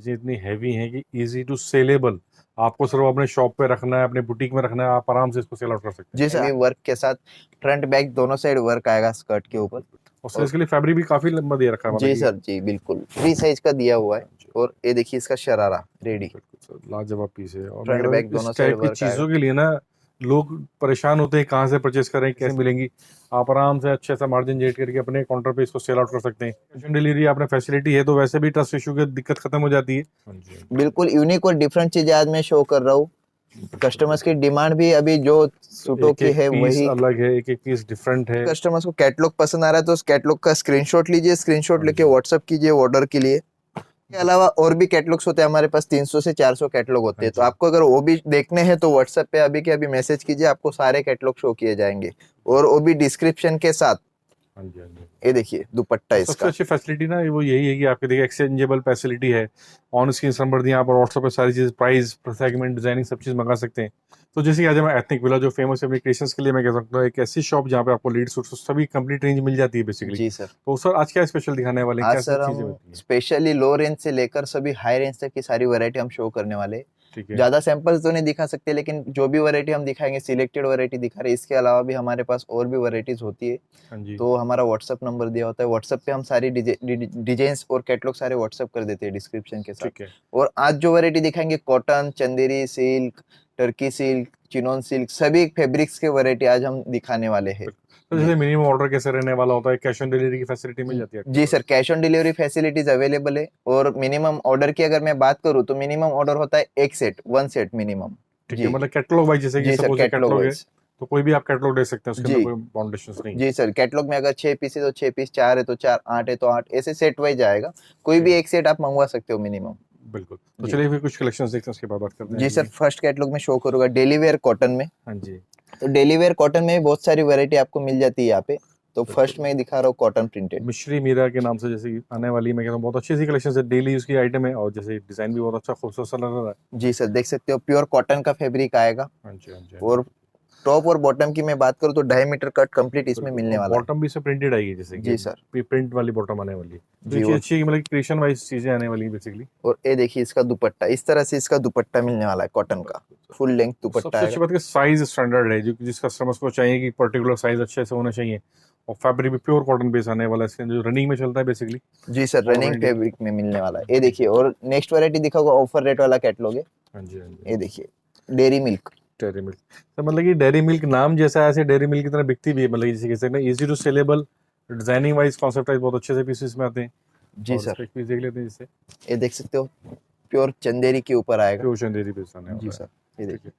चीजें इतनी हैवी हैं कि इजी टू सेलेबल, आपको सिर्फ अपने शॉप पे रखना है, अपने बुटीक में रखना है, आप आराम से इसको सेल आउट कर सकते हैं। जी सर, वर्क के साथ फ्रंट बैक दोनों साइड वर्क आएगा स्कर्ट के ऊपर। और सर इसके लिए फैब्रिक भी काफी लंबा दे रखा है, जी सर जी, बिल्कुल फ्री साइज का दिया हुआ है। और ये देखिए इसका शरारा रेडी, बिल्कुल सर, लाजवाब पीस है। और मैं फ्रंट कह रहा बैक हूँ दोनों इस साइड टाइप की वर्क चीजों आएगा। के लिए ना लोग परेशान होते हैं कहाँ से परचेस करें, कैसे मिलेंगी। आप आराम से अच्छे सा मार्जिन जेट करके अपने काउंटर पे इसको सेल आउट कर सकते हैं। कैश ऑन डिलीवरी आपने फैसिलिटी है तो वैसे भी ट्रस्ट इशू की दिक्कत खत्म हो जाती है। हाँ जी, बिल्कुल यूनिक और डिफरेंट चीजें आज मैं शो कर रहा हूँ। कस्टमर्स की डिमांड भी अभी जो सूटों एक की एक है पीस वही, अलग है, एक एक पीस डिफरेंट है। कस्टमर्स को कैटलॉग पसंद आ रहा है तो उस कैटलॉग का स्क्रीनशॉट लीजिए, स्क्रीनशॉट लेके व्हाट्सएप कीजिए ऑर्डर के लिए। के अलावा और भी कैटलॉग्स होते हैं हमारे पास, 300 से 400 कैटलॉग होते हैं। तो आपको अगर वो भी देखने हैं तो व्हाट्सएप पे अभी के अभी मैसेज कीजिए, आपको सारे कैटलॉग शो किए जाएंगे और वो भी डिस्क्रिप्शन के साथ। हाँ जी, हाँ जी। ये देखिए दुपट्टा सबसे इसका। अच्छी फैसिलिटी ना वो यही है कि आपके देखिए एक्सचेंजेबल फैसिलिटी है। ऑन स्क्रीन नंबर दिए, आप व्हाट्सएप पे सारी चीज़, प्राइस, सेगमेंट, डिजाइनिंग सब चीज़ मंगा सकते हैं। तो जैसे कि आज मैं एथनिक विला जो फेमस है अपनी क्रिएशंस के लिए, मैं कह सकता हूँ एक ऐसी शॉप जहाँ पे आपको लीड सूट सभी कंप्लीट रेंज मिल जाती है बेसिकली। जी सर, तो सर आज क्या स्पेशल दिखाने वाले हैं, आज क्या सब सर चीज़ें हम होती हैं? स्पेशली लो रेंज से लेकर सभी हाई रेंज तक की सारी वैरायटी हम शो करने वाले हैं। ठीक है। ज्यादा सैंपल्स तो नहीं दिखा सकते, लेकिन जो भी वैरायटी हम दिखाएंगे सिलेक्टेड वैरायटी दिखा रहे हैं। इसके अलावा भी हमारे पास और भी वैरायटीज होती है। हाँ जी, तो हमारा व्हाट्सअप नंबर दिया होता है, व्हाट्सअप पे हम सारी डिजाइन्स और कैटलॉग सारे व्हाट्सअप कर देते हैं डिस्क्रिप्शन के साथ। ठीक है। और आज जो वैरायटी दिखाएंगे cotton, Chanderi silk, Turkey silk, chinon silk, सभी फैब्रिक्स के वैरायटी आज हम दिखाने वाले हैं। तो जैसे मिनिमम ऑर्डर कैसे रहने वाला होता है, कैश ऑन डिलीवरी की फैसिलिटी मिल जाती है आपके जी पास? Sir, cash on delivery facilities available है। और मिनिमम ऑर्डर की अगर मैं बात करूँ तो मिनिमम ऑर्डर होता है एक सेट, वन सेट मिनिमम। ठीक है, जी मतलब कैटलॉग वाइज, जैसे कि जी सर, सपोज ये कैटलॉग कैटलॉग है वाइज। तो कोई भी आप कैटलॉग दे सकते हैं, उसके अंदर जी कोई बाउंडेशंस नहीं है। जी सर, कैटलॉग में अगर 6 पीस है तो 6 पीस, 4 है तो 4, 8 है तो 8, ऐसे सेट वाइज आएगा। कोई ठीक भी है, एक सेट आप मंगवा सकते हो मिनिमम। बिल्कुल। तो जी चलिए फिर कुछ कलेक्शंस देखते हैं, उसके बाद बात करते हैं जी आगे सर, की। फर्स्ट कैटलॉग में शो करूंगा डेली वेयर कॉटन में। हाँ जी, तो डेली वेयर कॉटन में भी बहुत सारी वैरायटी आपको मिल जाती है यहाँ पे। तो फर्स्ट बिल्कुल। में दिखा रहा हूँ कॉटन प्रिंटेड। मिश्री मीरा के नाम से जैसे कि आने वाली, मैं कहता हूँ बहुत अच्छी सी कलेक्शन है, डेली यूज की आइटम है, और जैसे डिजाइन भी बहुत अच्छा खूबसूरत सा लग रहा है। जी सर, देख सकते हो प्योर कॉटन का फैब्रिक आएगा। हाँ जी, हाँ जी, हाँ जी। और टॉप और बॉटम की मैं बात करूँ तो 2.5 मीटर कट कंप्लीट इसमें बिल्कुल, मिलने और वाला है। बॉटम भी से प्रिंटेड आएगी, जैसे जी सर कि प्रिंट वाली बॉटम आने वाली है। तो ये जी। चीज अच्छी है कि मतलब क्रिएशन वाइज चीजें आने वाली है बेसिकली। और ये देखिए इसका दुपट्टा, इस तरह से इसका दुपट्टा मिलने वाला है कॉटन का, फुल लेंथ दुपट्टा सबसे आएगा। अच्छी बात है साइज स्टैंडर्ड है, जो जिस कस्टमर्स को चाहिए कि पर्टिकुलर साइज अच्छे से होना चाहिए। और फैब्रिक भी प्योर कॉटन बेस आने वाला है, इसके जो रनिंग में चलता है बेसिकली। जी sir, all over running India. Fabric में मिलने वाला है। ये देखिए, और नेक्स्ट वैरायटी दिखाऊंगा ऑफर रेट वाला कैटलॉग है। हाँ जी, हाँ जी। ये देखिए डेयरी मिल्क। डेयरी मिल्क, तो मतलब कि डेयरी मिल्क नाम जैसा है, ऐसे डेयरी मिल्क की तरह बिकती भी है, मतलब कि जैसे कह सकते हैं easy to sellable, designing wise, concept wise बहुत अच्छे से पीसेस में आते हैं। जी और सर, इसका एक पीस देख लेते हैं, जिससे ये देख सकते हो प्योर चंदेरी के ऊपर आएगा। फ्यूजन डेयरी पीस आने जी वाला है। सर, ये ठीक देखिए।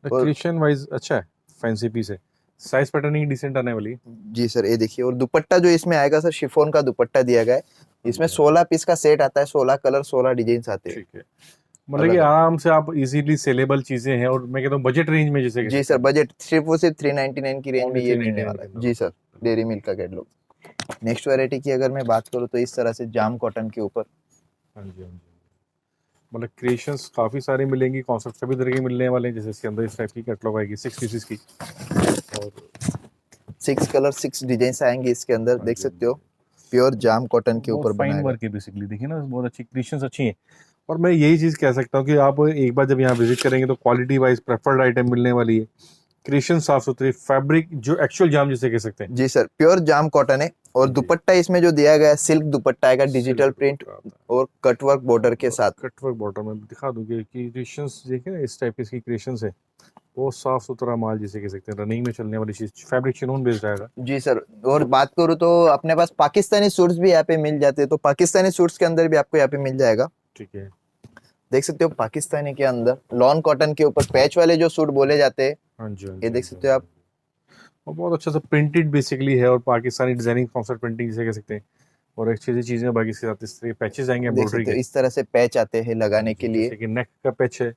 है, और क्रिएशन वाइज अच्छा है, फैंसी पीस है, साइज पैटर्निंग डिसेंट आने वाली है। जी सर, ये देखिए। और दुपट्टा जो इसमें आएगा सर, शिफॉन का दुपट्टा दिया गया है। हाँ इसमें जी, हाँ जी। 16 पीस का सेट आता है, 16 कलर, 16 डिजाइन आते हैं ठीक है, मतलब कि अलग अलग। आराम से आप इजीली सेलेबल चीजें हैं, और मैं कहता हूँ बजट रेंज में जैसे कह जी सकते सर, हैं। बजट सिर्फ और सिर्फ 399 की रेंज में ओनली ये मिलने 399 वाला के है। अंदर जी होता सर, है। डेयरी मिल्क का कैटलॉग। नेक्स्ट वैरायटी की अगर मैं बात करूँ तो इस तरह से जाम कॉटन के ऊपर। हाँ जी, हाँ जी। मतलब क्रिएशंस काफी सारी मिलेंगी, कॉन्सेप्ट सभी तरह के मिलने वाले हैं, जैसे इसके अंदर इस टाइप की कैटलॉग आएगी 6 पीसेस की। और 6 कलर 6 डिजाइन आएंगे इसके अंदर, हाँ देख जी, हाँ सकते हो जी। प्योर जाम कॉटन के बहुत ऊपर फाइन बनाएगा। वर्क है बेसिकली, देखिए ना, बहुत अच्छी क्रिएशंस अच्छी हैं। और मैं यही चीज कह सकता हूँ कि आप एक बार जब यहाँ विजिट करेंगे तो क्वालिटी वाइज प्रेफर्ड आइटम मिलने वाली है। क्रिएशन साफ सुथरी, फैब्रिक जो एक्चुअल जाम जिसे कह सकते हैं। जी सर, प्योर जाम कॉटन है। और हाँ जी, दुपट्टा इसमें जो दिया गया है सिल्क दुपट्टा आएगा, सिल्क डिजिटल प्रिंट दुपट्टा आता है। और कटवर्क बॉर्डर के और साथ। कटवर्क बॉटम में दिखा दूंगी कि क्रिएशंस देखिए ना, इस टाइप की इसकी क्रिएशंस है। वो साफ सुथरा माल जिसे कह सकते हैं, रनिंग में चलने वाली चीज, फैब्रिक चिनोन बेस्ड आएगा। जी सर, और बात करूँ तो अपने पास पाकिस्तानी सूट्स भी यहाँ पे मिल जाते हैं। तो पाकिस्तानी सूट्स के अंदर भी आपको यहाँ पे मिल जाएगा। ठीक है। देख सकते हो पाकिस्तानी के अंदर लॉन कॉटन के ऊपर पैच वाले जो सूट बोले जाते हैं, हाँ जी, हाँ ये जी, हाँ देख जी, हाँ सकते हो जी। आप। और बहुत अच्छा सा प्रिंटेड बेसिकली है, और पाकिस्तानी डिजाइनिंग कॉन्सेप्ट प्रिंटिंग जिसे कह सकते हैं। और अच्छी अच्छी चीजें बाकी इसके साथ, इस तरह के पैचेस आएंगे देख एम्ब्रॉयडरी सकते के। हो इस तरह से पैच आते हैं हाँ लगाने के जी, लिए। जैसे कि नेक का पैच है,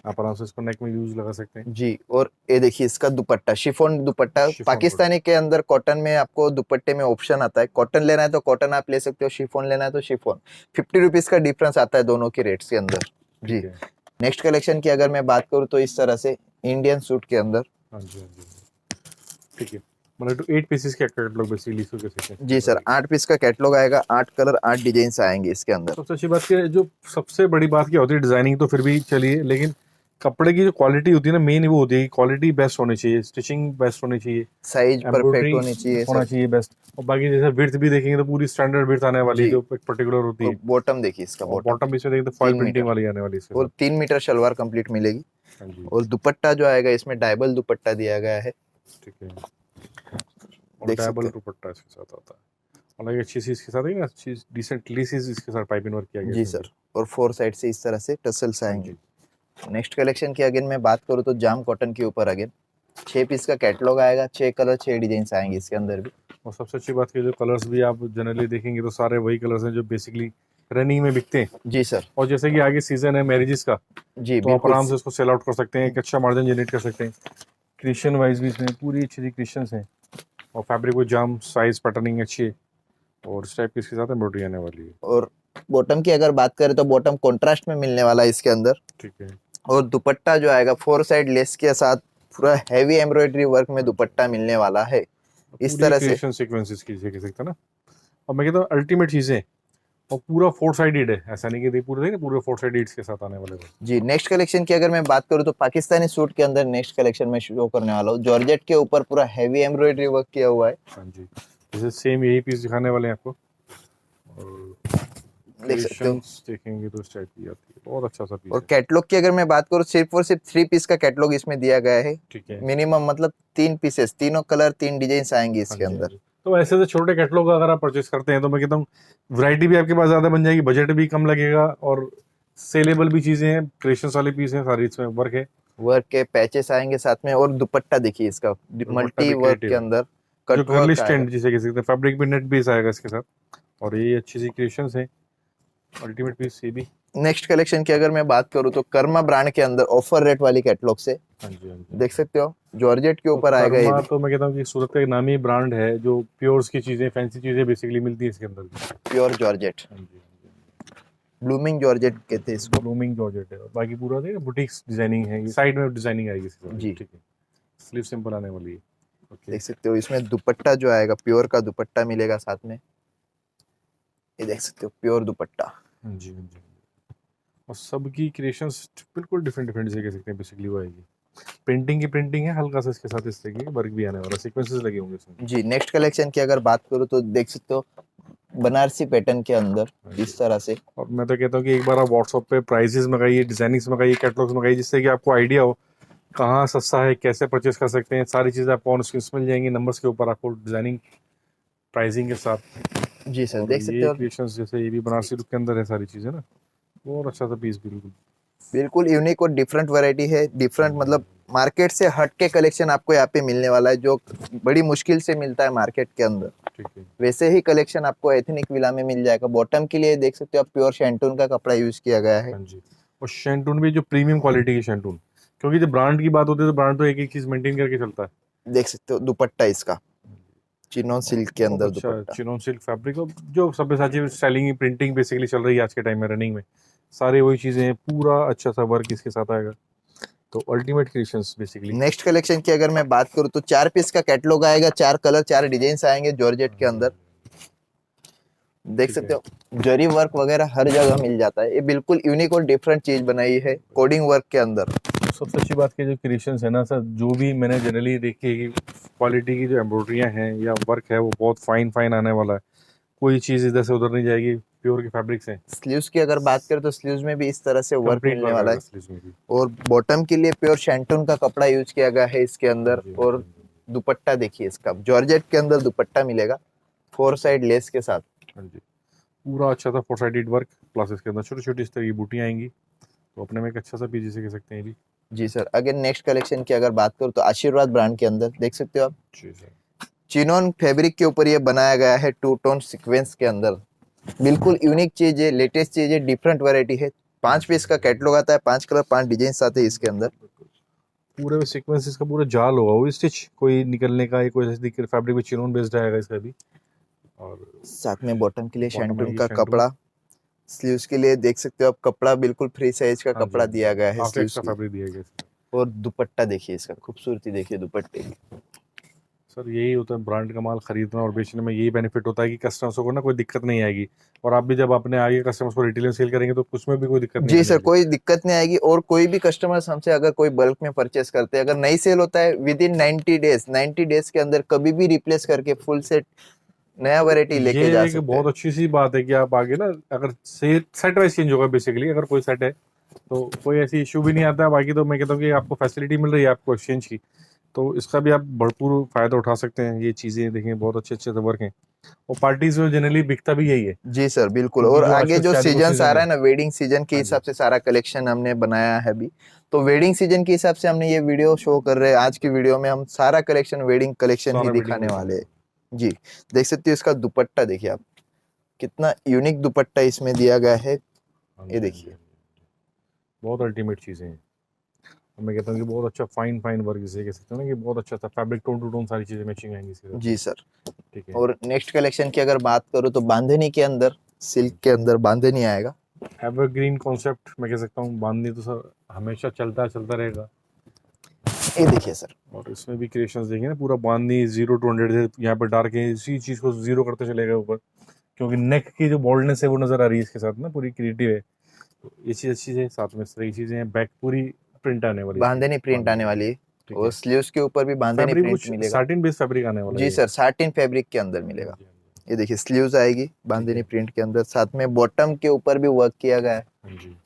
आप आराम से इसको नेक में यूज लगा सकते हैं। जी, और ये देखिए इसका दुपट्टा, शिफॉन दुपट्टा। शिफॉन पर। पाकिस्तानी के अंदर कॉटन में आपको दुपट्टे में ऑप्शन आता है, कॉटन लेना है तो कॉटन आप ले सकते हो, शिफॉन लेना है तो शिफॉन। 50 रुपीज का डिफरेंस आता है दोनों के रेट्स के अंदर। जी, ठीक है। नेक्स्ट कलेक्शन की अगर मैं बात करूँ तो इस तरह से इंडियन सूट के अंदर। हाँ जी, हाँ जी, हाँ जी। ठीक है। मतलब तो 8 पीसेस का कैटलॉग बेसिकली इसको कह सकते हैं। जी सर, 8 पीस का कैटलॉग आएगा, 8 कलर 8 डिजाइन आएंगे इसके अंदर। सबसे अच्छी बात क्या है, जो सबसे बड़ी बात क्या होती है, डिजाइनिंग तो फिर भी चलिए, लेकिन कपड़े की जो क्वालिटी होती है ना, मेन वो होती है कि क्वालिटी बेस्ट होनी चाहिए, स्टिचिंग बेस्ट होनी चाहिए, साइज परफेक्ट एम्ब्रॉयडरी होनी चाहिए होना सर। चाहिए बेस्ट। और बाकी जैसे विड्थ भी देखेंगे तो पूरी स्टैंडर्ड विड्थ आने वाली है, जी, जो एक पर्टिकुलर होती और है। बॉटम देखिए इसका, और बॉटम बॉटम भी इसमें देखेंगे तो फॉइल 3 प्रिंटिंग मीटर वाली आने वाली है इसके और साथ। 3 मीटर शलवार कंप्लीट मिलेगी। हाँ जी, और दुपट्टा जो आएगा इसमें डायबल दुपट्टा दिया गया है, ठीक है। और देख सकते डबल हैं। दुपट्टा इसके साथ आता है, और एक अच्छी सी इसके साथ है ना, अच्छी डिसेंट लेसिस इसके साथ पाइपिंग वर्क किया गया जी इसमें सर, भी। और 4 साइड से इस तरह से टसल्स हाँ आएंगे। जी। नेक्स्ट कलेक्शन की अगेन मैं बात करूँ तो जाम कॉटन के ऊपर अगेन 6 पीस का कैटलॉग आएगा, 6 कलर 6 डिजाइन आएंगे इसके अंदर भी। और सबसे अच्छी बात की जो कलर्स भी आप जनरली देखेंगे तो सारे वही कलर्स हैं जो बेसिकली रनिंग में बिकते हैं। जी सर। और जैसे कि आगे सीजन है मैरिजेस का, जी तो आप बिल्कुल। आराम से उसको सेल आउट कर सकते हैं, एक अच्छा मार्जिन जनरेट कर सकते हैं। क्रिश्चियन वाइज भी इसमें पूरी अच्छी सी क्रिश्चियंस हैं, और फैब्रिक वो जाम साइज पैटर्निंग अच्छी है, और इस टाइप की इसके साथ एम्ब्रॉयडरी आने वाली है। और बॉटम की अगर बात करें तो बॉटम कॉन्ट्रास्ट में मिलने वाला है इसके अंदर। ठीक है। और दुपट्टा जो आएगा 4 साइड लेस के साथ पूरा हैवी एम्ब्रॉयडरी वर्क में दुपट्टा मिलने वाला है इस पूरी तरह से। क्रिएशन सीक्वेंसेस की कह सकते हैं ना। और मैं कहता हूँ अल्टीमेट चीजें, और पूरा 4 साइडेड है, ऐसा नहीं कि पूरे नहीं, पूरे 4 साइडेड के साथ आने वाले हैं। जी, नेक्स्ट कलेक्शन की अगर मैं बात करूँ तो पाकिस्तानी सूट के अंदर नेक्स्ट कलेक्शन में शो करने वाला हूँ। जॉर्जेट के ऊपर पूरा हैवी एम्ब्रॉयडरी वर्क किया हुआ है। हाँ जी, जैसे सेम यही पीस दिखाने वाले हैं आपको, और देख सकते हो। क्रिएशंस देखेंगे तो इस टाइप की आती है, बहुत अच्छा सा पीस और है। कैटलॉग की अगर मैं बात करूँ सिर्फ और सिर्फ 3 पीस का कैटलॉग इसमें दिया गया है। ठीक है। मिनिमम मतलब 3 पीसेस, तीनों कलर 3 डिजाइन आएंगे हाँ इसके जी, हाँ अंदर। जी। तो ऐसे तो छोटे कैटलॉग अगर आप परचेस करते हैं तो मैं कहता हूँ वैरायटी भी आपके पास ज्यादा बन जाएगी, बजट भी कम लगेगा, और सेलेबल भी चीजें हैं, क्रिएशंस वाली पीस है सारी, इसमें वर्क है। वर्क के पैचेस आएंगे साथ में, और दुपट्टा देखिए इसका दुपट्टा मल्टी भी वर्क के क्रिएटिव है, अंदर जो कट गर्लिश वर्क आएगा। ट्रेंड जिसे कह सकते हैं, फैब्रिक भी नेट बेस आएगा इसके साथ, और ये अच्छी सी क्रिएशंस है, अल्टीमेट पीस ये भी। नेक्स्ट कलेक्शन की अगर मैं बात करूँ तो कर्मा ब्रांड के अंदर ऑफर रेट वाली कैटलॉग से हाँ जी, हाँ जी। देख सकते हो। जॉर्जेट के तो ऊपर आएगा ये कर्मा भी। तो मैं कहता हूँ कि सूरत का एक नामी ब्रांड है, जो प्योर्स की चीजें, फैंसी चीजें बेसिकली मिलती है इसके अंदर भी। प्योर जॉर्जेट, हाँ जी, ब्लूमिंग जॉर्जेट कहते हैं इसको। ब्लूमिंग जॉर्जेट है, और बाकी पूरा देखिए बुटीक्स डिजाइनिंग है, साइड में डिजाइनिंग आएगी इसके साथ। जी, ठीक है। स्लीव सिंपल आने वाली है। ओके। देख सकते हो। इसमें दुपट्टा जो आएगा प्योर का दुपट्टा मिलेगा साथ में, ये देख सकते हो प्योर दुपट्टा। हाँ जी, हाँ जी। और सबकी क्रिएशंस बिल्कुल डिफरेंट डिफरेंट से कह सकते हैं, बेसिकली वो आएगी। प्रिंटिंग की प्रिंटिंग है हल्का सा, इसके साथ इस तरह की वर्क भी आने वाला, सीक्वेंसेस लगे होंगे इसमें। जी, नेक्स्ट कलेक्शन की अगर बात करूँ तो देख सकते हो बनारसी पैटर्न के अंदर हाँ जी। इस तरह से। और मैं तो कहता हूँ कि एक बार आप व्हाट्सएप पे प्राइजेस मंगाइए, डिजाइनिंग्स मंगाइए, कैटलॉग्स मंगाइए, जिससे कि आपको आइडिया हो कहाँ सस्ता है, कैसे परचेस कर सकते हैं, सारी चीज़ें आपको ऑन स्क्रीन मिल जाएंगी, नंबर्स के ऊपर आपको डिजाइनिंग प्राइसिंग के साथ। जी सर, और देख सकते ये हो। क्रिएशंस जैसे ये भी बनारसी लुक के अंदर है सारी चीज़ें ना, बहुत अच्छा सा पीस बिल्कुल। बिल्कुल यूनिक और डिफरेंट वैरायटी है, डिफरेंट मतलब मार्केट से हट के कलेक्शन आपको यहाँ पे मिलने वाला है, जो बड़ी मुश्किल से मिलता है मार्केट के अंदर। ठीक है। वैसे ही कलेक्शन आपको एथनिक विला में मिल जाएगा। बॉटम के लिए देख सकते हो आप प्योर शैंटून का कपड़ा यूज किया गया है। हाँ जी। और शैंटून भी जो प्रीमियम क्वालिटी की शैंटून, क्योंकि जब ब्रांड की बात होती है तो ब्रांड तो एक एक चीज़ मेंटेन करके चलता है। देख सकते हो दुपट्टा इसका चिनोन सिल्क के बहुत अंदर अच्छा दुपट्टा। चिनोन सिल्क फैब्रिक, और जो सब्यसाची स्टाइलिंग प्रिंटिंग बेसिकली चल रही है आज के टाइम में रनिंग में, सारे वही चीज़ें हैं, पूरा अच्छा सा वर्क इसके साथ आएगा, तो ultimate creations basically. Next collection की अगर मैं बात करूँ तो 4 पीस का कैटलॉग आएगा, 4 कलर 4 डिजाइन आएंगे जॉर्जेट के अंदर। देख ठीक सकते है। हो जरी वर्क वगैरह हर जगह मिल जाता है। ये बिल्कुल यूनिक और डिफरेंट चीज बनाई है कोडिंग वर्क के अंदर। सबसे अच्छी बात की जो क्रिएशंस है ना सर, जो भी मैंने जनरली देखी है कि क्वालिटी की जो एम्ब्रॉयडरियाँ हैं या वर्क है वो बहुत फाइन फाइन आने वाला है, कोई चीज़ इधर से उधर नहीं जाएगी, प्योर के फैब्रिक्स हैं। स्लीव्स की अगर बात करें तो स्लीव्स में भी इस तरह से वर्क कंप्लीट मिलने वर्क वाला आएगा है। स्लीव्स में भी। और बॉटम के लिए प्योर शैंटून का कपड़ा यूज किया गया है इसके हाँ अंदर। जी, हाँ जी, और हाँ जी। दुपट्टा देखिए इसका जॉर्जेट के अंदर दुपट्टा मिलेगा 4 साइड लेस के साथ। हाँ जी, पूरा अच्छा था 4 साइडेड वर्क, प्लस इसके अंदर छोटी छोटी इस तरह की बूटियाँ आएंगी, तो अपने में एक अच्छा सा पीस जिसे कह सकते हैं ये भी। जी सर, अगेन नेक्स्ट कलेक्शन की अगर बात करूँ तो आशीर्वाद ब्रांड के अंदर देख सकते हो आप जी सर। चिनोन फैब्रिक के ऊपर ये बनाया गया है 2 टोन सीक्वेंस के अंदर। बिल्कुल यूनिक चीज है, लेटेस्ट चीज है, डिफरेंट वैरायटी है। 5 पीस का कैटलॉग आता है, 5 कलर 5 डिजाइन आते हैं इसके अंदर। पूरे में सीक्वेंस इसका पूरा जाल होगा, वो स्टिच कोई निकलने का, या कोई ऐसी दिक्कत, फैब्रिक भी चिनोन बेस्ड आएगा इसका भी। और साथ में बॉटम के लिए बॉटम शैंटून आएगी का शैंटून। कपड़ा। स्लीव्स के लिए देख सकते हो आप कपड़ा बिल्कुल फ्री साइज का हाँ जी, कपड़ा हाँ जी, दिया गया है काफी स्लीव्स एक्स्ट्रा के लिए। फैब्रिक दिया गया इसका। और दुपट्टा देखिए इसका, खूबसूरती देखिए दुपट्टे की। सर यही होता है ब्रांड का माल खरीदना और बेचने में, यही बेनिफिट होता है कि कस्टमर्स को ना कोई दिक्कत नहीं आएगी। और आप भी जब अपने आगे कस्टमर्स को रिटेल में सेल करेंगे तो उसमें भी कोई दिक्कत नहीं जी आने सर, वाली। कोई दिक्कत नहीं आएगी। और कोई भी कस्टमर्स हमसे अगर कोई बल्क में परचेस करते हैं, अगर नहीं सेल होता है विद इन 90 डेज के अंदर कभी भी रिप्लेस करके फुल सेट नया वैरायटी लेके ये जा एक सकते हैं। बहुत अच्छी सी बात है कि आप आगे ना, अगर सेट वाइज चेंज होगा बेसिकली, अगर कोई सेट है तो कोई ऐसी इशू भी नहीं आता है। बाकी तो मैं कहता हूँ कि आपको फैसिलिटी मिल रही है आपको एक्सचेंज की, तो इसका भी आप भरपूर फायदा उठा सकते हैं। ये चीज़ें देखें, बहुत अच्छे अच्छे वर्क हैं। और पार्टीज में जनरली बिकता भी यही है, जी सर, बिल्कुल। क्योंकि और जो आगे आजकल जो शादी का सीजन आ सीजन रहा है। है ना, वेडिंग सीजन के हाँ जी। हिसाब से सारा कलेक्शन हमने बनाया है अभी। तो वेडिंग सीजन के हिसाब से हमने ये वीडियो शो कर रहे हैं। आज की वीडियो में हम सारा कलेक्शन वेडिंग कलेक्शन ही सारा वेडिंग दिखाने वाले कलेक्शन। हैं। जी, देख सकते हो इसका दुपट्टा देखिए आप, कितना यूनिक दुपट्टा इसमें दिया गया है। हाँ ये जी, हाँ जी, देखिए। हाँ जी। बहुत अल्टीमेट चीज़ें हैं। और मैं कहता हूँ कि बहुत अच्छा फाइन फाइन वर्क जिसे कह सकते हो ना, कि बहुत अच्छा था। फैब्रिक टोन टू टोन सारी चीज़ें मैचिंग आएंगी इसके साथ जी में। सर। ठीक है। और नेक्स्ट कलेक्शन की अगर बात करूँ तो बांधनी के अंदर, सिल्क के अंदर बांधनी आएगा। एवरग्रीन कॉन्सेप्ट मैं कह सकता हूँ, बांधनी तो सर हमेशा चलता रहेगा। ये देखिए सर। और इसमें भी क्रिएशंस देखेंगे ना, पूरा बांधनी 0 to 100 यहाँ पर डाल के इसी चीज़ को जीरो करते चलेगा ऊपर, क्योंकि नेक की जो बॉल्डनेस है वो नज़र आ रही है इसके साथ ना, पूरी क्रिएटिव है। तो ये चीज़ अच्छी है। साथ में इस तरह की चीज़ें हैं, बैक पूरी प्रिंट आने वाली है इसकी, बांधनी प्रिंट बांधनी आने की। वाली है। ठीक और है। स्लीव्स के ऊपर भी बांधनी फैब्रिक प्रिंट कुछ मिलेगा। साटिन बेस्ड फैब्रिक आने वाला है जी ये। सर, साटिन फैब्रिक के अंदर हाँ मिलेगा। जी, हाँ जी। ये देखिए स्लीव्स आएगी ठीक बांधनी है। प्रिंट के अंदर, साथ में बॉटम के ऊपर भी वर्क किया गया है। हाँ जी,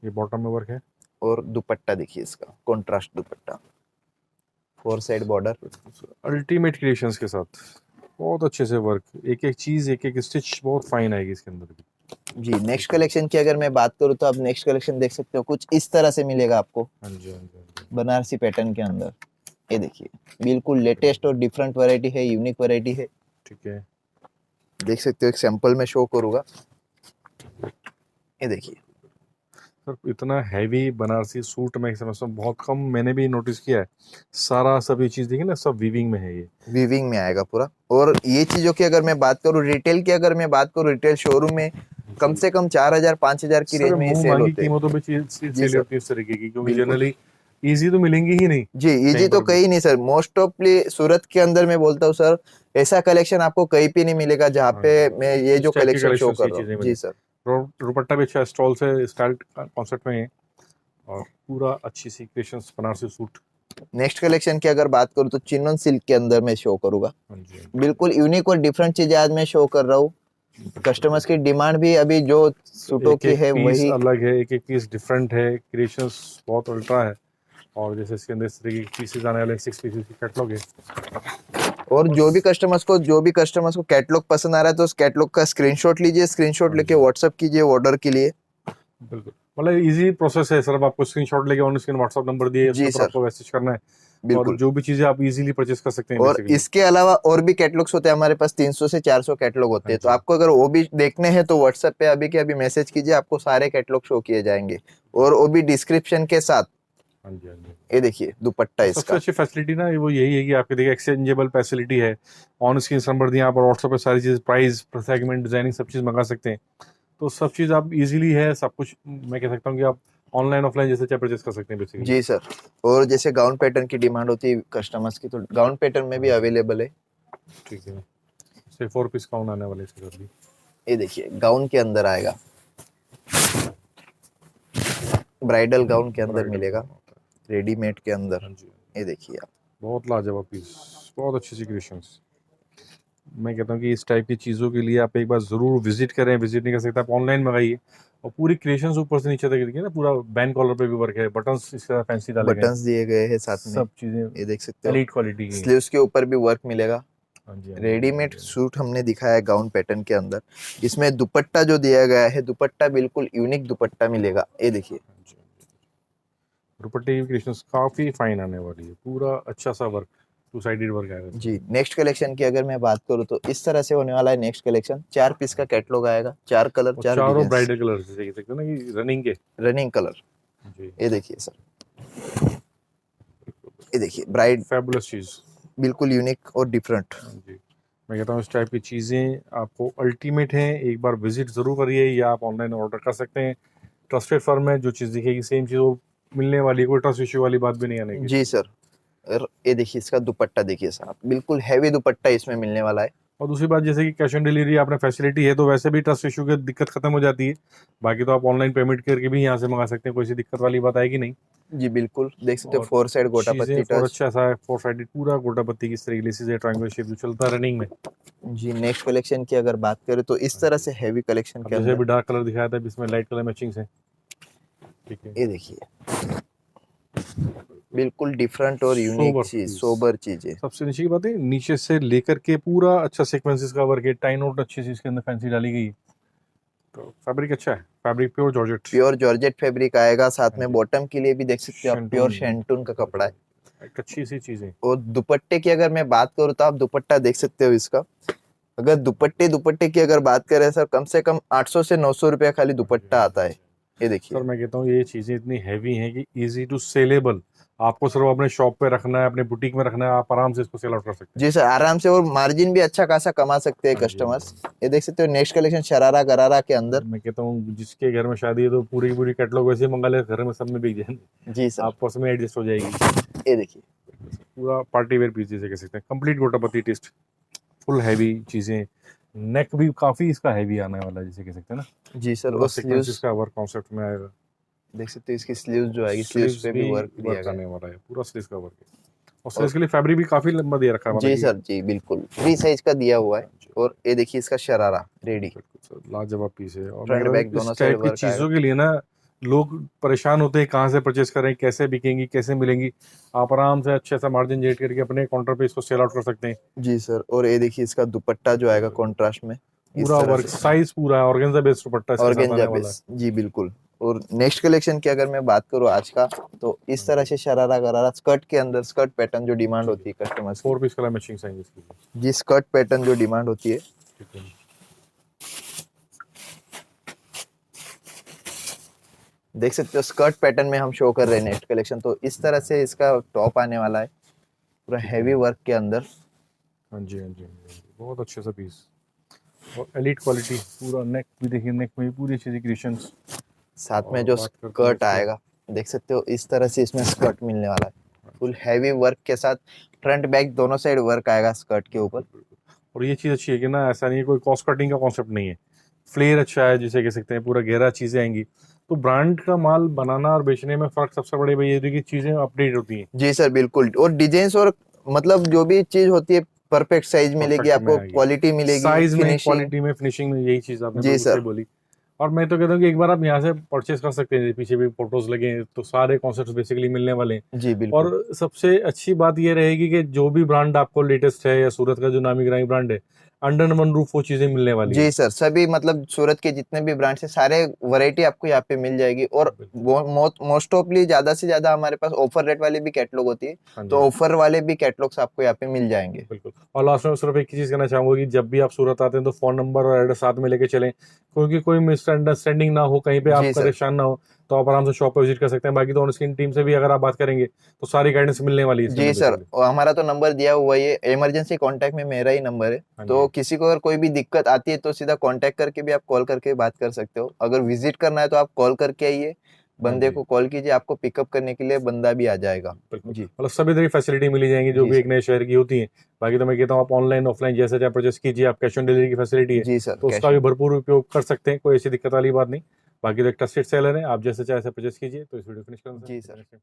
ये बॉटम में वर्क है। और दुपट्टा देखिए इसका, कॉन्ट्रास्ट दुपट्टा, 4 साइड बॉर्डर। अल्टीमेट क्रिएशंस के साथ बहुत अच्छे से वर्क, एक एक चीज़, एक एक स्टिच बहुत फाइन आएगी इसके अंदर भी। जी, नेक्स्ट कलेक्शन की अगर मैं बात करूँ तो आप नेक्स्ट कलेक्शन देख सकते हो, कुछ इस तरह से मिलेगा आपको हाँ जी, हाँ जी, हाँ जी। बनारसी पैटर्न के अंदर। ये देखिए, बिल्कुल लेटेस्ट और डिफरेंट वैरायटी है, यूनिक वैरायटी है। ठीक है। देख सकते हो, एक सैंपल में शो करूंगा। ये देखिए। सर इतना हैवी बनारसी सूट मैं समझता हूँ बहुत कम मैंने भी नोटिस किया है। सारा सब ये चीज़ देखिए ना, सब वीविंग में है ये। वीविंग में आएगा पूरा। और ये चीजों की अगर मैं बात करूँ, रिटेल की अगर मैं बात करूँ, रिटेल शोरूम में कम से कम 4,000 5,000 की सर रेंज में ये मुंह सेल मांगी होते हैं। कीमतों पे चीज जी सेल सर, होती है इस तरीके की, क्योंकि बिल्कुल। जनरली इजी तो मिलेंगी ही नहीं जी, इजी कहीं तो पर भी। कहीं नहीं सर। मोस्ट ऑफली सूरत के अंदर मैं बोलता हूँ सर, ऐसा कलेक्शन आपको कहीं पे नहीं मिलेगा जहाँ हाँ पे जी, मैं ये इस जो टाइप की कलेक्शन शो कलेक्शन कर की रहा चीज़ें हूँ। मिले। जी सर। दुपट्टा भी अच्छा स्टॉल से स्टाइल कॉन्सेप्ट में है। और पूरा अच्छी सी creations Banarasi suit. Next collection की अगर बात करूँ तो चिनन सिल्क के अंदर मैं शो करूंगा। हाँ जी, हाँ जी। बिल्कुल यूनिक और डिफरेंट चीजें आज मैं शो कर रहा हूँ। कस्टमर्स की डिमांड भी अभी जो सूटों एक की एक है पीस वही। अलग है, एक एक पीस डिफरेंट है, क्रिएशंस बहुत अल्ट्रा है। और जैसे इसके अंदर इस तरीके के पीसेज आने वाले 6 पीसेज की कैटलॉग है। और और जो भी कस्टमर्स को कैटलॉग पसंद आ रहा है तो उस कैटलॉग का स्क्रीनशॉट लीजिए, स्क्रीनशॉट हाँ लेके जी, व्हाट्सअप कीजिए ऑर्डर के लिए। बिल्कुल। मतलब इजी प्रोसेस है सर, अब आपको स्क्रीनशॉट लेके ऑन स्क्रीन व्हाट्सअप नंबर दिए, उसके जी ऊपर सर, आपको मैसेज करना है। और बिल्कुल। जो भी चीज़ें आप इजीली परचेस कर सकते हैं और बेसिकली। इसके अलावा और भी कैटलॉग्स होते हैं हमारे पास, 300 से 400 कैटलॉग होते हाँ हैं। तो जी, आपको अगर वो भी देखने हैं तो व्हाट्सएप पे अभी के अभी मैसेज कीजिए, आपको सारे कैटलॉग शो किए जाएंगे। और वो भी डिस्क्रिप्शन के साथ। हाँ जी, हाँ जी। ये देखिए दुपट्टा और सबसे इसका। अच्छी फैसिलिटी ना वो यही है कि आपके देखिए एक्सचेंजेबल फैसिलिटी है। ऑन स्क्रीन नंबर दिए, आप व्हाट्सएप पे सारी चीज़, प्राइस, सेगमेंट, डिजाइनिंग सब चीज़ मंगा सकते हैं। तो सब चीज़ आप इजीली है, सब कुछ मैं कह सकता हूँ कि आप ऑनलाइन ऑफलाइन जैसे चाहे परचेस कर सकते हैं बेसिकली। जी सर। और जैसे गाउन पैटर्न की डिमांड होती है कस्टमर्स की, तो गाउन पैटर्न में भी हाँ जी, अवेलेबल है। ठीक है। से 4 पीस काउंट आने वाले इसके साथ भी। ये देखिए गाउन के अंदर आएगा, ब्राइडल गाउन के अंदर ब्राइडल मिलेगा, काउंट होता रेडीमेड के है। अंदर। हाँ जी, ये देखिए आप। बहुत लाजवाब पीस, बहुत अच्छी सी क्रिएशंस। मैं कहता हूँ कि इस टाइप की चीज़ों के लिए आप एक बार ज़रूर विजिट करें। विजिट नहीं कर सकते आप ऑनलाइन मंगाइए। और पूरी क्रिएशंस ऊपर से नीचे तक देखिए ना, पूरा बैन कॉलर पे भी वर्क है, बटन्स इसका फैंसी डाले गए हैं, बटन्स दिए गए हैं साथ में। सब चीज़ें ये देख सकते हो, एलीट क्वालिटी की हैं। स्लीव्स के ऊपर भी वर्क मिलेगा। हाँ जी, हाँ जी, हाँ जी, हाँ रेडीमेड जी, हाँ जी, सूट हमने दिखाया है गाउन पैटर्न के अंदर। इसमें दुपट्टा जो दिया गया है, दुपट्टा बिल्कुल यूनिक दुपट्टा मिलेगा। ये देखिए। हाँ जी, हाँ जी। दुपट्टे की क्रिएशंस काफ़ी फाइन आने वाली है, पूरा अच्छा सा वर्क, 2 साइडेड वर्क आएगा इसमें। जी, नेक्स्ट कलेक्शन की अगर मैं बात करूँ तो इस तरह से होने वाला है नेक्स्ट कलेक्शन। 4 पीस का कैटलॉग आएगा, 4 कलर और 4 चारों डिजाइन, ब्राइडल कलर जैसे कह सकते हैं ना कि रनिंग के। Running colour. जी, ये देखिए सर, ये देखिए ब्राइड, फैबुलस चीज़। बिल्कुल यूनिक और डिफरेंट। हाँ जी, मैं कहता हूँ इस टाइप की चीज़ें आपको अल्टीमेट हैं, एक बार विजिट ज़रूर करिए, या आप ऑनलाइन ऑर्डर कर सकते हैं। ट्रस्टेड फर्म है, जो चीज़ दिखेगी सेम चीज़ वो मिलने वाली है, कोई ट्रस्ट इश्यू वाली बात भी नहीं आने की जी इसमें। सर। और ये देखिए इसका दुपट्टा देखिए सर आप, बिल्कुल हैवी दुपट्टा इसमें मिलने वाला है। और दूसरी बात, जैसे कि कैश ऑन डिलीवरी आपने फैसिलिटी है तो वैसे भी ट्रस्ट इशू की दिक्कत खत्म हो जाती है। बाकी तो आप ऑनलाइन पेमेंट करके भी यहाँ से मंगा सकते हैं, कोई सी दिक्कत वाली बात आएगी नहीं। जी बिल्कुल, देख सकते हो और 4 साइड गोटा चीजें पत्ती फॉर टच। अच्छा सा है, 4 साइडेड पूरा गोटा पत्ती की इस तरीके से ट्रायंगल शेप जो चलता है रनिंग में। जी नेक्स्ट कलेक्शन की अगर बात करें तो इस तरह से हैवी कलेक्शन अब के जैसे अंदर अभी डार्क कलर दिखाया था, अभी इसमें लाइट कलर मैचिंग है। ठीक है, ये देखिए बिल्कुल डिफरेंट और यूनिक सोबर चीज, पीस। सोबर चीजें। सबसे नीचे की बात है, नीचे से लेकर के पूरा अच्छा सीक्वेंसेस का वर्क है, टाई नोट अच्छी सी इसके अंदर फैंसी डाली गई है। तो फैब्रिक अच्छा है, fabric pure georgette. Pure georgette fabric आएगा, साथ हाँ में जी। बॉटम के लिए भी देख सकते हो आप, प्योर शेंटून का कपड़ा है। एक अच्छी सी चीज है। और दुपट्टे की अगर मैं बात करूँ तो आप दुपट्टा देख सकते हो इसका। अगर दुपट्टे की अगर बात करें सर, कम से कम 800 से 900 रुपया खाली दुपट्टा आता है। ये देखिए सर मैं कहता हूँ ये चीजें इतनी हैवी हैं कि इजी टू सेलेबल। आपको सिर्फ अपने शॉप पे रखना है, अपने बुटीक में रखना है, आप आराम से इसको सेल आउट कर सकते हैं। जी सर, आराम से, और मार्जिन भी अच्छा खासा कमा सकते हैं हाँ जी, हाँ कस्टमर्स। जी। ये देख सकते हो नेक्स्ट कलेक्शन शरारा गरारा के अंदर। मैं कहता हूँ जिसके घर में शादी है तो पूरी की पूरी कैटलॉग वैसे ही मंगा ले, घर में सब में बिक जाएंगे, जी सर, आपको उसमें एडजस्ट हो जाएगी। ये देखिए पूरा पार्टी वेयर पीस जैसे कह सकते हैं, complete gota patti test, full heavy चीजें। नेक भी काफी इसका हैवी आने वाला है जैसे कह सकते हैं ना। जी सर। पूरा और सीक्वेंस स्लीव्स का वर्क कॉन्सेप्ट में आएगा। देख सकते हो, इसकी स्लीव्स जो आएगी, स्लीव्स स्लीव्स पे भी भी वर्क दिया वर्क गया आने है। वाला है, पूरा स्लीव्स का वर्क है। और और स्लीव्स के लिए फैब्रिक भी काफी लंबा दे रखा है, मतलब जी कि सर, जी बिल्कुल फ्री साइज का दिया हुआ है। हाँ जी, और ये देखिए इसका शरारा रेडी, बिल्कुल सर, लाजवाब पीस है। और मैं फ्रंट कहता बैक हूँ इस दोनों साइड टाइप की वर्क आएगा। चीजों के लिए ना लोग परेशान होते हैं कहाँ से परचेस करें, कैसे बिकेंगी, कैसे मिलेंगी। आप आराम से अच्छे सा मार्जिन जेट करके अपने काउंटर पे इसको सेल आउट कर सकते हैं। जी सर। और ये देखिए इसका दुपट्टा जो आएगा कॉन्ट्रास्ट में इस पूरा तरह वर्क से, साइज पूरा है, ऑर्गेन्जा बेस्ड दुपट्टा इसके साथ ऑर्गेन्जा आने वाला है। बेस, जी बिल्कुल। और नेक्स्ट कलेक्शन की अगर मैं बात करूँ आज का, तो इस तरह से शरारा गरारा स्कर्ट के अंदर, स्कर्ट पैटर्न जो डिमांड होती है कस्टमर्स की, 4 पीस कलर मैचिंग चाहिए इसकी। जी स्कर्ट पैटर्न जो डिमांड होती है, ठीक है, देख सकते हो स्कर्ट पैटर्न में हम शो कर रहे हैं नेक्स्ट कलेक्शन। तो इस तरह से इसका टॉप आने वाला है, पूरा हैवी वर्क के अंदर। हाँ जी, हाँ जी, हाँ जी, हाँ जी। बहुत अच्छे सा पीस और एलीट क्वालिटी। पूरा नेक भी देखिए, नेक में भी पूरी अच्छी सी क्रिएशंस। साथ में और जो बात करते हैं स्कर्ट इसके, आएगा, देख सकते हो इस तरह से इसमें स्कर्ट मिलने वाला है, फुल हैवी वर्क के साथ, फ्रंट बैक दोनों साइड वर्क आएगा स्कर्ट के ऊपर। और ये चीज़ अच्छी है कि ना, ऐसा नहीं है कोई कॉस्ट कटिंग का कॉन्सेप्ट नहीं है। फ्लेयर अच्छा है जिसे कह सकते हैं, पूरा गहरा चीज़ें आएंगी। तो ब्रांड का माल बनाना और बेचने में फ़र्क सबसे बड़ी भाई ये है कि चीज़ें अपडेट होती हैं, जी सर बिल्कुल। और डिजाइन और मतलब जो भी चीज होती है परफेक्ट साइज मिलेगी परफेक्ट में आपको, आएगी। क्वालिटी मिलेगी, साइज में, फिनिशिंग। क्वालिटी में, फिनिशिंग में, यही चीज़ आपने जी बिल्कुल सही सर, बोली। और मैं तो कहता हूँ कि एक बार आप यहाँ से परचेस कर सकते हैं, पीछे भी फोटोज लगे हैं तो सारे कॉन्सेप्ट बेसिकली मिलने वाले हैं। जी बिल्कुल। और सबसे अच्छी बात ये रहेगी कि जो भी ब्रांड आपको लेटेस्ट है या सूरत का जो नामी गिरामी ब्रांड है, अंडर वन रूफ वो चीज़ें मिलने वाली जी है। सर, सभी मतलब सूरत के जितने भी ब्रांड्स हैं, सारे वैरायटी आपको यहाँ पे मिल जाएगी। और मोस्ट ऑफली ज्यादा से ज्यादा हमारे पास ऑफर रेट वाली भी कैटलॉग होती है, हाँ जी, तो ऑफर वाले भी कैटलॉग्स आपको यहाँ पे मिल जाएंगे। बिल्कुल। और लास्ट में सिर्फ एक ही चीज़ कहना चाहूंगा कि जब भी आप सूरत आते हैं तो फ़ोन नंबर और एड्रेस साथ में लेके चलें, क्योंकि कोई मिसअंडरस्टैंडिंग ना हो, कहीं पे आप जी सर, परेशान ना हो। तो आप आराम से शॉप पे विजिट कर सकते हैं। बाकी तो ऑन स्क्रीन टीम से भी अगर आप बात करेंगे तो सारी गाइडेंस मिलने वाली है इसके जी अंदर सर। बेसिकली। और हमारा तो नंबर दिया हुआ है, इमरजेंसी कांटेक्ट में मेरा ही नंबर है। हाँ तो जी, किसी को अगर कोई भी दिक्कत आती है तो सीधा कांटेक्ट करके भी आप कॉल करके बात कर सकते हो। अगर विजिट करना है तो आप कॉल करके आइए, हाँ बंदे जी, को कॉल कीजिए, आपको पिकअप करने के लिए बंदा भी आ जाएगा। बिल्कुल। जी, मतलब सभी तरह की फैसिलिटी मिली जाएंगी जो जी भी एक सर, नए शहर की होती है। बाकी तो मैं कहता हूँ आप ऑनलाइन ऑफलाइन जैसे चाहे परचेस कीजिए, आप कैश ऑन डिलीवरी की फैसिलिटी है जी सर, तो कैश उसका भी ऑन। भरपूर उपयोग कर सकते हैं, कोई ऐसी दिक्कत वाली बात नहीं। बाकी तो एक ट्रस्टेड सेलर है, आप जैसे चाहे ऐसे परचेस कीजिए। तो इस वीडियो फिनिश जी सर। करना